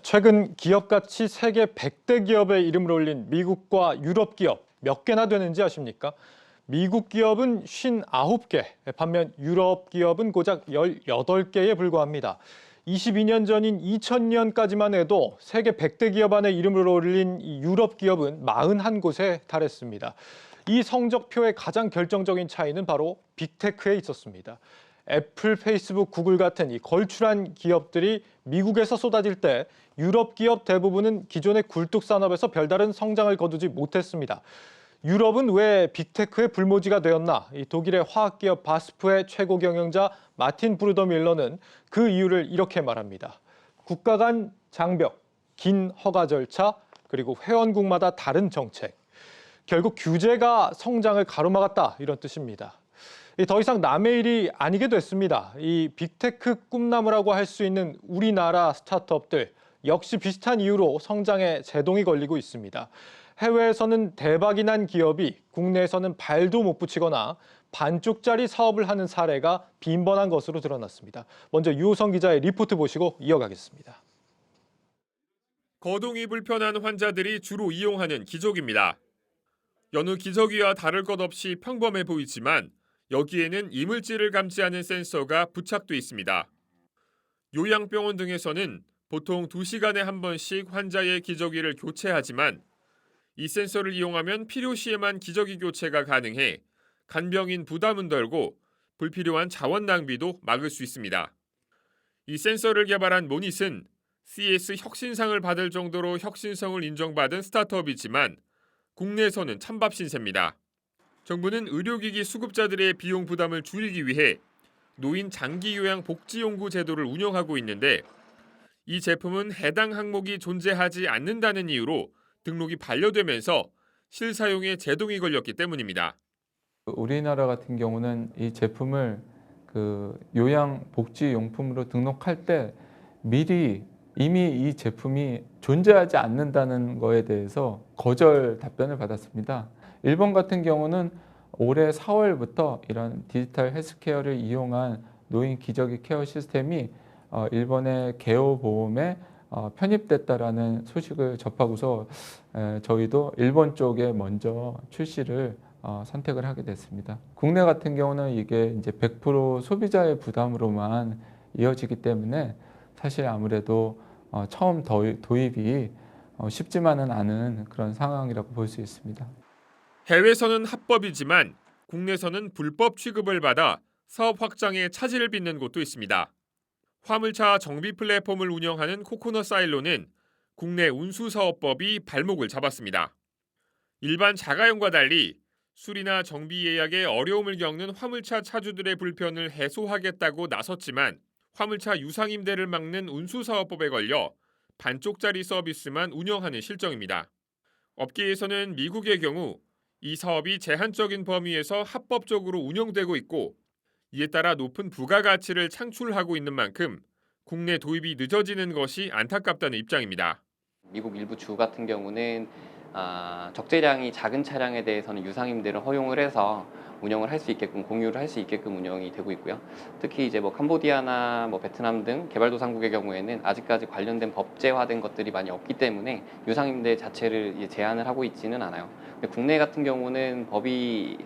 최근 기업 가치 세계 100대 기업의 이름을 올린 미국과 유럽 기업 몇 개나 되는지 아십니까? 미국 기업은 59개, 반면 유럽 기업은 고작 18개에 불과합니다. 22년 전인 2000년까지만 해도 세계 100대 기업 안에 이름을 올린 이 유럽 기업은 41곳에 달했습니다. 이 성적표의 가장 결정적인 차이는 바로 빅테크에 있었습니다. 애플, 페이스북, 구글 같은 이 걸출한 기업들이 미국에서 쏟아질 때 유럽 기업 대부분은 기존의 굴뚝 산업에서 별다른 성장을 거두지 못했습니다. 유럽은 왜 빅테크의 불모지가 되었나? 이 독일의 화학기업 바스프의 최고 경영자 마틴 브루더 밀러는 그 이유를 이렇게 말합니다. 국가 간 장벽, 긴 허가 절차, 그리고 회원국마다 다른 정책. 결국 규제가 성장을 가로막았다 이런 뜻입니다. 더 이상 남의 일이 아니게 됐습니다. 이 빅테크 꿈나무라고 할 수 있는 우리나라 스타트업들 역시 비슷한 이유로 성장에 제동이 걸리고 있습니다. 해외에서는 대박이 난 기업이 국내에서는 발도 못 붙이거나 반쪽짜리 사업을 하는 사례가 빈번한 것으로 드러났습니다. 먼저 유호성 기자의 리포트 보시고 이어가겠습니다. 거동이 불편한 환자들이 주로 이용하는 기저귀입니다. 여느 기저귀와 다를 것 없이 평범해 보이지만 여기에는 이물질을 감지하는 센서가 부착돼 있습니다. 요양병원 등에서는 보통 2시간에 한 번씩 환자의 기저귀를 교체하지만 이 센서를 이용하면 필요시에만 기저귀 교체가 가능해 간병인 부담은 덜고 불필요한 자원 낭비도 막을 수 있습니다. 이 센서를 개발한 모닛은 CS 혁신상을 받을 정도로 혁신성을 인정받은 스타트업이지만 국내에서는 찬밥 신세입니다. 정부는 의료기기 수급자들의 비용 부담을 줄이기 위해 노인 장기 요양 복지연구 제도를 운영하고 있는데 이 제품은 해당 항목이 존재하지 않는다는 이유로 등록이 반려되면서 실사용에 제동이 걸렸기 때문입니다. 우리나라 같은 경우는 이 제품을 요양복지용품으로 등록할 때 미리 이미 이 제품이 존재하지 않는다는 거에 대해서 거절 답변을 받았습니다. 일본 같은 경우는 올해 4월부터 이런 디지털 헬스케어를 이용한 노인 기저귀 케어 시스템이 일본의 개요보험에 편입됐다라는 소식을 접하고서 저희도 일본 쪽에 먼저 출시를 선택을 하게 됐습니다. 국내 같은 경우는 이게 이제 100% 소비자의 부담으로만 이어지기 때문에 사실 아무래도 처음 도입이 쉽지만은 않은 그런 상황이라고 볼 수 있습니다. 해외에서는 합법이지만 국내에서는 불법 취급을 받아 사업 확장에 차질을 빚는 곳도 있습니다. 화물차 정비 플랫폼을 운영하는 코코넛 사일로는 국내 운수사업법이 발목을 잡았습니다. 일반 자가용과 달리 수리나 정비 예약에 어려움을 겪는 화물차 차주들의 불편을 해소하겠다고 나섰지만 화물차 유상임대를 막는 운수사업법에 걸려 반쪽짜리 서비스만 운영하는 실정입니다. 업계에서는 미국의 경우 이 사업이 제한적인 범위에서 합법적으로 운영되고 있고 이에 따라 높은 부가가치를 창출하고 있는 만큼 국내 도입이 늦어지는 것이 안타깝다는 입장입니다. 미국 일부 주 같은 경우는 적재량이 작은 차량에 대해서는 유상임대를 허용을 해서 운영을 할 수 있게끔 공유를 할 수 있게끔 운영이 되고 있고요. 특히 이제 캄보디아나 베트남 등 개발도상국의 경우에는 아직까지 관련된 법제화된 것들이 많이 없기 때문에 유상임대 자체를 제한을 하고 있지는 않아요. 근데 국내 같은 경우는 법이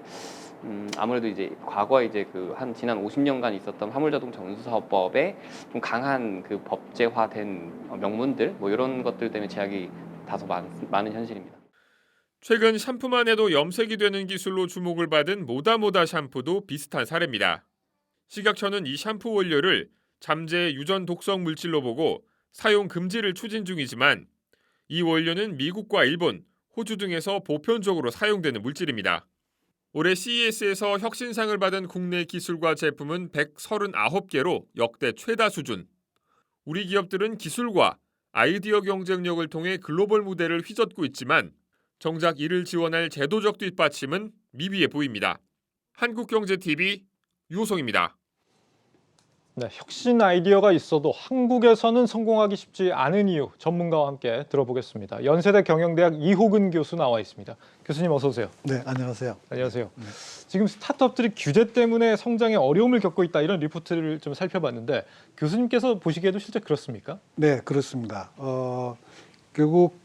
아무래도 이제 과거에 이제 지난 50년간 있었던 화물자동차 운수사업법에 좀 강한 법제화된 명문들 이런 것들 때문에 제약이 다소 많은 현실입니다. 최근 샴푸만 해도 염색이 되는 기술로 주목을 받은 모다모다 샴푸도 비슷한 사례입니다. 식약처는 이 샴푸 원료를 잠재 유전 독성 물질로 보고 사용 금지를 추진 중이지만 이 원료는 미국과 일본, 호주 등에서 보편적으로 사용되는 물질입니다. 올해 CES에서 혁신상을 받은 국내 기술과 제품은 139개로 역대 최다 수준. 우리 기업들은 기술과 아이디어 경쟁력을 통해 글로벌 무대를 휘젓고 있지만 정작 이를 지원할 제도적 뒷받침은 미비해 보입니다. 한국경제TV 유호성입니다. 네, 혁신 아이디어가 있어도 한국에서는 성공하기 쉽지 않은 이유 전문가와 함께 들어보겠습니다. 연세대 경영대학 이호근 교수 나와 있습니다. 교수님 어서 오세요. 네, 안녕하세요. 안녕하세요. 지금 스타트업들이 규제 때문에 성장에 어려움을 겪고 있다 이런 리포트를 좀 살펴봤는데 교수님께서 보시기에도 실제 그렇습니까? 네, 그렇습니다. 결국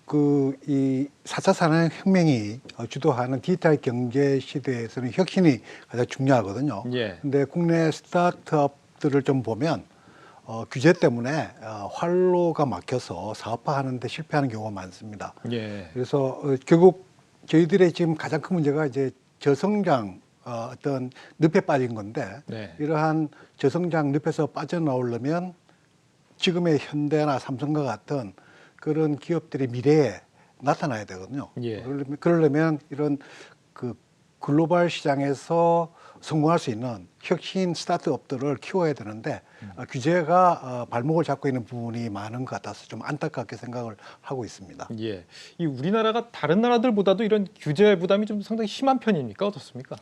이 4차 산업혁명이 주도하는 디지털 경제 시대에서는 혁신이 가장 중요하거든요. 예. 근데 국내 스타트업들을 좀 보면 규제 때문에 활로가 막혀서 사업화하는 데 실패하는 경우가 많습니다. 예. 그래서 결국 저희들의 지금 가장 큰 문제가 이제 저성장 어떤 늪에 빠진 건데 네. 이러한 저성장 늪에서 빠져나오려면 지금의 현대나 삼성과 같은 그런 기업들이 미래에 나타나야 되거든요. 예. 그러려면 이런 그 글로벌 시장에서 성공할 수 있는 혁신 스타트업들을 키워야 되는데 규제가 발목을 잡고 있는 부분이 많은 것 같아서 좀 안타깝게 생각을 하고 있습니다. 예. 이 우리나라가 다른 나라들보다도 이런 규제 부담이 좀 상당히 심한 편입니까? 어떻습니까?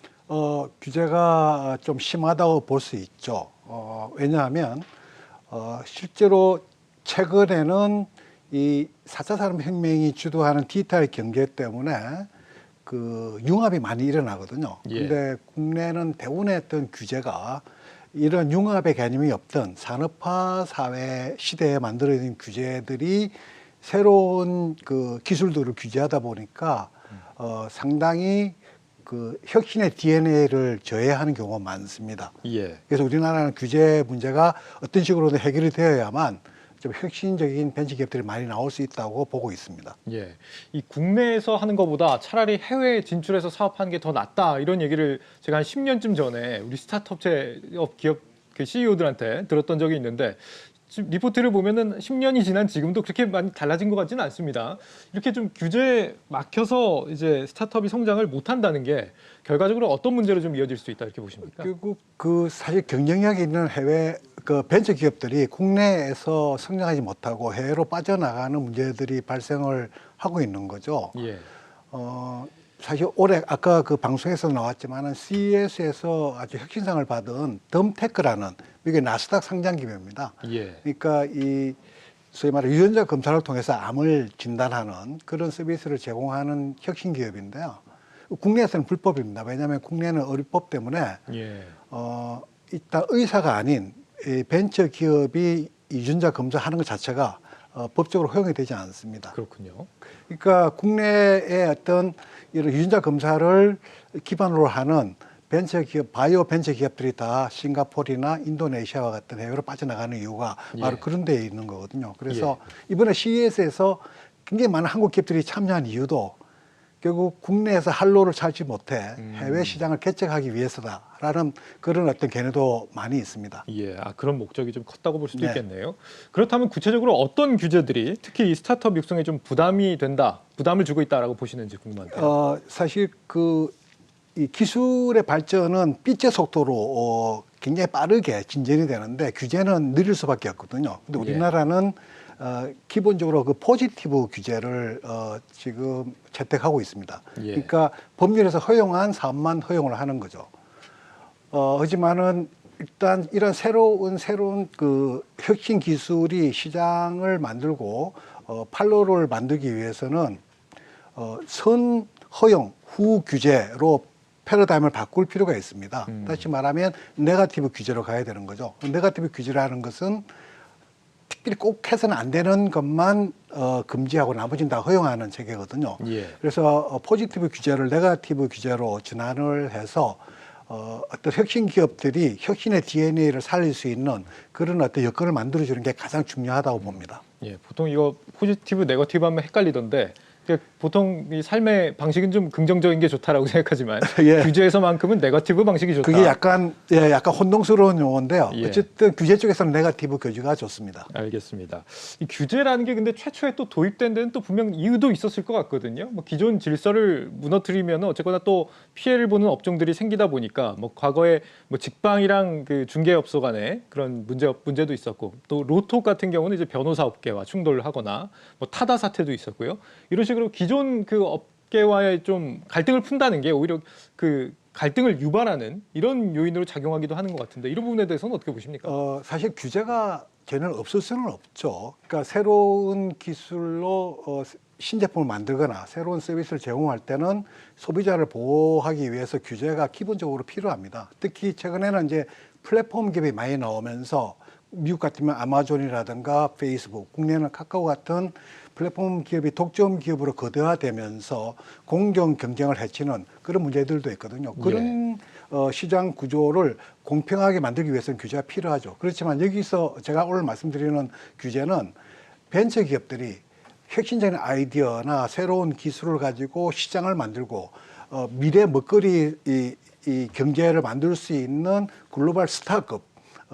규제가 좀 심하다고 볼 수 있죠. 왜냐하면 실제로 최근에는 이 4차 산업혁명이 주도하는 디지털 경제 때문에 그 융합이 많이 일어나거든요. 예. 근데 국내는 대부분의 어떤 규제가 이런 융합의 개념이 없던 산업화 사회 시대에 만들어진 규제들이 새로운 그 기술들을 규제하다 보니까 상당히 그 혁신의 DNA를 저해하는 경우가 많습니다. 예. 그래서 우리나라는 규제 문제가 어떤 식으로든 해결이 되어야만 좀 혁신적인 벤처기업들이 많이 나올 수 있다고 보고 있습니다. 예. 이 국내에서 하는 것보다 차라리 해외에 진출해서 사업하는 게 더 낫다 이런 얘기를 제가 한 10년쯤 전에 우리 스타트업 기업 그 CEO들한테 들었던 적이 있는데 지금 리포트를 보면은 10년이 지난 지금도 그렇게 많이 달라진 것 같지는 않습니다. 이렇게 좀 규제에 막혀서 이제 스타트업이 성장을 못 한다는 게 결과적으로 어떤 문제로 좀 이어질 수 있다 이렇게 보십니까? 결국 그 사실 경쟁력이 있는 해외 그 벤처 기업들이 국내에서 성장하지 못하고 해외로 빠져나가는 문제들이 발생을 하고 있는 거죠. 예. 사실 올해 아까 그 방송에서 나왔지만은 CES에서 아주 혁신상을 받은 덤테크라는 미국의 나스닥 상장 기업입니다. 예. 그러니까 이 소위 말해 유전자 검사를 통해서 암을 진단하는 그런 서비스를 제공하는 혁신 기업인데요. 국내에서는 불법입니다. 왜냐하면 국내는 의료법 때문에 예. 일단 의사가 아닌 이 벤처 기업이 유전자 검사하는 것 자체가 법적으로 허용이 되지 않습니다. 그렇군요. 그러니까 국내의 어떤 이런 유전자 검사를 기반으로 하는 벤처 기업, 바이오 벤처 기업들이 다 싱가포르나 인도네시아와 같은 해외로 빠져나가는 이유가 바로 예. 그런 데에 있는 거거든요. 그래서 이번에 CES에서 굉장히 많은 한국 기업들이 참여한 이유도 결국 국내에서 할로를 찾지 못해 해외 시장을 개척하기 위해서다라는 그런 어떤 견해도 많이 있습니다. 예, 그런 목적이 좀 컸다고 볼 수도 네. 있겠네요. 그렇다면 구체적으로 어떤 규제들이 특히 이 스타트업 육성에 좀 부담을 주고 있다라고 보시는지 궁금한데요. 사실 이 기술의 발전은 빛의 속도로 굉장히 빠르게 진전이 되는데 규제는 느릴 수밖에 없거든요. 근데 우리나라는 기본적으로 그 포지티브 규제를 지금 채택하고 있습니다. 예. 그러니까 법률에서 허용한 사업만 허용을 하는 거죠. 하지만은 일단 이런 새로운 그 혁신 기술이 시장을 만들고 판로를 만들기 위해서는 선 허용 후 규제로 패러다임을 바꿀 필요가 있습니다. 다시 말하면 네거티브 규제로 가야 되는 거죠. 네거티브 규제라는 것은 특별히 꼭 해서는 안 되는 것만 금지하고 나머지는 다 허용하는 체계거든요. 예. 그래서 포지티브 규제를 네거티브 규제로 전환을 해서 어떤 혁신 기업들이 혁신의 DNA를 살릴 수 있는 그런 어떤 여건을 만들어주는 게 가장 중요하다고 봅니다. 예, 보통 이거 포지티브, 네거티브 하면 헷갈리던데 보통 이 삶의 방식은 좀 긍정적인 게 좋다라고 생각하지만 예. 규제에서만큼은 네거티브 방식이 좋다. 그게 약간 혼동스러운 용어인데요. 예. 어쨌든 규제 쪽에서는 네거티브 규제가 좋습니다. 알겠습니다. 이 규제라는 게 근데 최초에 또 도입된 데는 또 분명 이유도 있었을 것 같거든요. 뭐 기존 질서를 무너뜨리면 어쨌거나 또 피해를 보는 업종들이 생기다 보니까 뭐 과거에 뭐 직방이랑 그 중개업소 간에 그런 문제도 있었고 또 로또 같은 경우는 이제 변호사 업계와 충돌을 하거나 뭐 타다 사태도 있었고요. 이런 식으로 기존 그 유럽계와의 좀 갈등을 푼다는 게 오히려 그 갈등을 유발하는 이런 요인으로 작용하기도 하는 것 같은데 이런 부분에 대해서는 어떻게 보십니까? 사실 규제가 전혀 없을 수는 없죠. 그러니까 새로운 기술로 신제품을 만들거나 새로운 서비스를 제공할 때는 소비자를 보호하기 위해서 규제가 기본적으로 필요합니다. 특히 최근에는 이제 플랫폼 기업이 많이 나오면서 미국 같으면 아마존이라든가 페이스북, 국내는 카카오 같은 플랫폼 기업이 독점 기업으로 거대화되면서 공정 경쟁을 해치는 그런 문제들도 있거든요. 그런 시장 구조를 공평하게 만들기 위해서는 규제가 필요하죠. 그렇지만 여기서 제가 오늘 말씀드리는 규제는 벤처 기업들이 혁신적인 아이디어나 새로운 기술을 가지고 시장을 만들고 미래 먹거리 이 경제를 만들 수 있는 글로벌 스타트업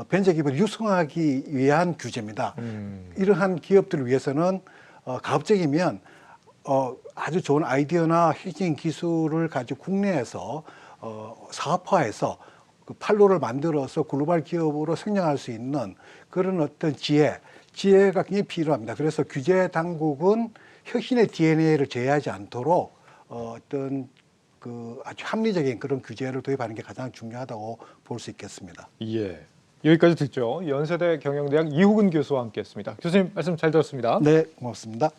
벤처 기업을 육성하기 위한 규제입니다. 이러한 기업들을 위해서는 가급적이면 아주 좋은 아이디어나 혁신 기술을 가지고 국내에서 사업화해서 그 판로를 만들어서 글로벌 기업으로 성장할 수 있는 그런 어떤 지혜가 굉장히 필요합니다. 그래서 규제 당국은 혁신의 DNA를 제외하지 않도록 어떤 그 아주 합리적인 그런 규제를 도입하는 게 가장 중요하다고 볼 수 있겠습니다. 예. 여기까지 듣죠. 연세대 경영대학 이호근 교수와 함께했습니다. 교수님 말씀 잘 들었습니다. 네, 고맙습니다.